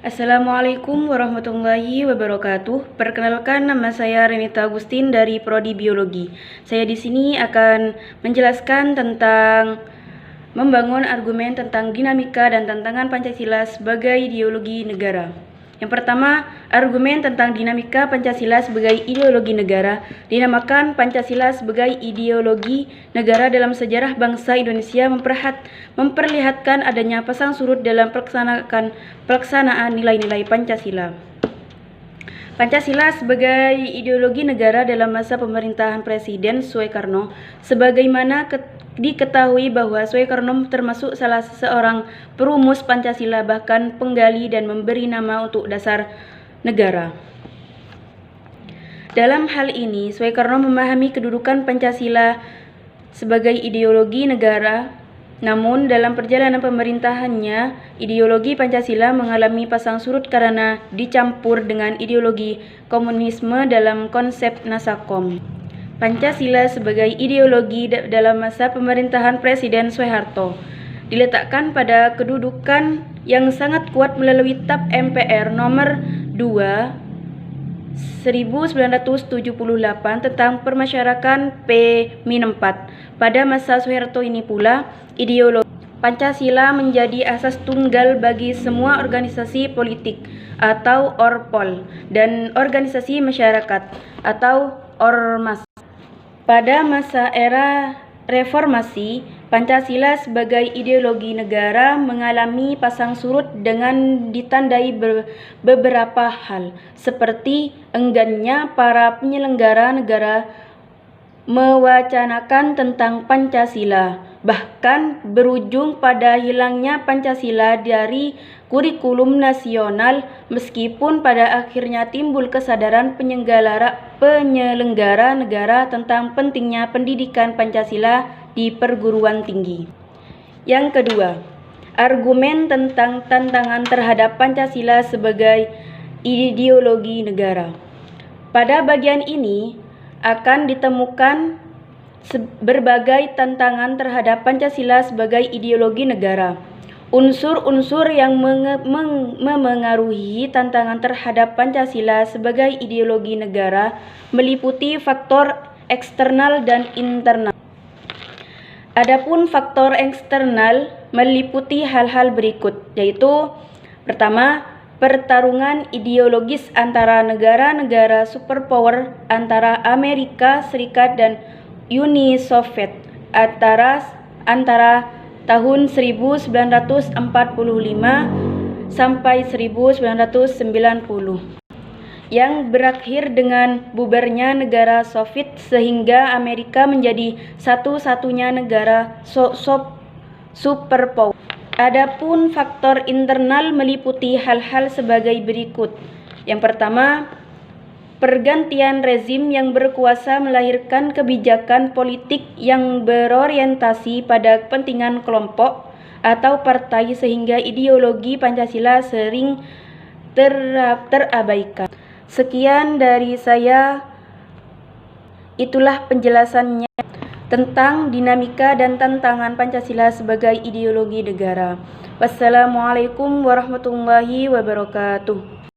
Assalamualaikum warahmatullahi wabarakatuh. Perkenalkan, nama saya Renita Agustin dari Prodi Biologi. Saya di sini akan menjelaskan tentang membangun argumen tentang dinamika dan tantangan Pancasila sebagai ideologi negara. Yang pertama, argumen tentang dinamika Pancasila sebagai ideologi negara. Dinamakan Pancasila sebagai ideologi negara dalam sejarah bangsa Indonesia memperlihatkan adanya pasang surut dalam pelaksanaan nilai-nilai Pancasila. Pancasila sebagai ideologi negara dalam masa pemerintahan Presiden Soekarno, sebagaimana diketahui bahwa Soekarno termasuk salah seorang perumus Pancasila, bahkan penggali dan memberi nama untuk dasar negara. Dalam hal ini, Soekarno memahami kedudukan Pancasila sebagai ideologi negara. Namun, dalam perjalanan pemerintahannya, ideologi Pancasila mengalami pasang surut karena dicampur dengan ideologi komunisme dalam konsep Nasakom. Pancasila sebagai ideologi dalam masa pemerintahan Presiden Soeharto diletakkan pada kedudukan yang sangat kuat melalui TAP MPR nomor 2 1978 tentang permasyarakatan P-4. Pada masa Soeharto ini pula, ideologi Pancasila menjadi asas tunggal bagi semua organisasi politik atau Orpol dan organisasi masyarakat atau Ormas. Pada masa era reformasi, Pancasila sebagai ideologi negara mengalami pasang surut dengan ditandai beberapa hal, seperti enggannya para penyelenggara negara mewacanakan tentang Pancasila, bahkan berujung pada hilangnya Pancasila dari kurikulum nasional, meskipun pada akhirnya timbul kesadaran penyelenggara negara tentang pentingnya pendidikan Pancasila di perguruan tinggi. Yang kedua, argumen tentang tantangan terhadap Pancasila sebagai ideologi negara. Pada bagian ini akan ditemukan berbagai tantangan terhadap Pancasila sebagai ideologi negara. Unsur-unsur yang memengaruhi tantangan terhadap Pancasila sebagai ideologi negara meliputi faktor eksternal dan internal. Adapun faktor eksternal meliputi hal-hal berikut, yaitu pertama, pertarungan ideologis antara negara-negara superpower antara Amerika Serikat dan Uni Soviet antara tahun 1945 sampai 1990 yang berakhir dengan bubarnya negara Soviet sehingga Amerika menjadi satu-satunya negara superpower. Adapun faktor internal meliputi hal-hal sebagai berikut. Yang pertama, pergantian rezim yang berkuasa melahirkan kebijakan politik yang berorientasi pada kepentingan kelompok atau partai sehingga ideologi Pancasila sering terabaikan. Sekian dari saya, itulah penjelasannya tentang dinamika dan tantangan Pancasila sebagai ideologi negara. Wassalamualaikum warahmatullahi wabarakatuh.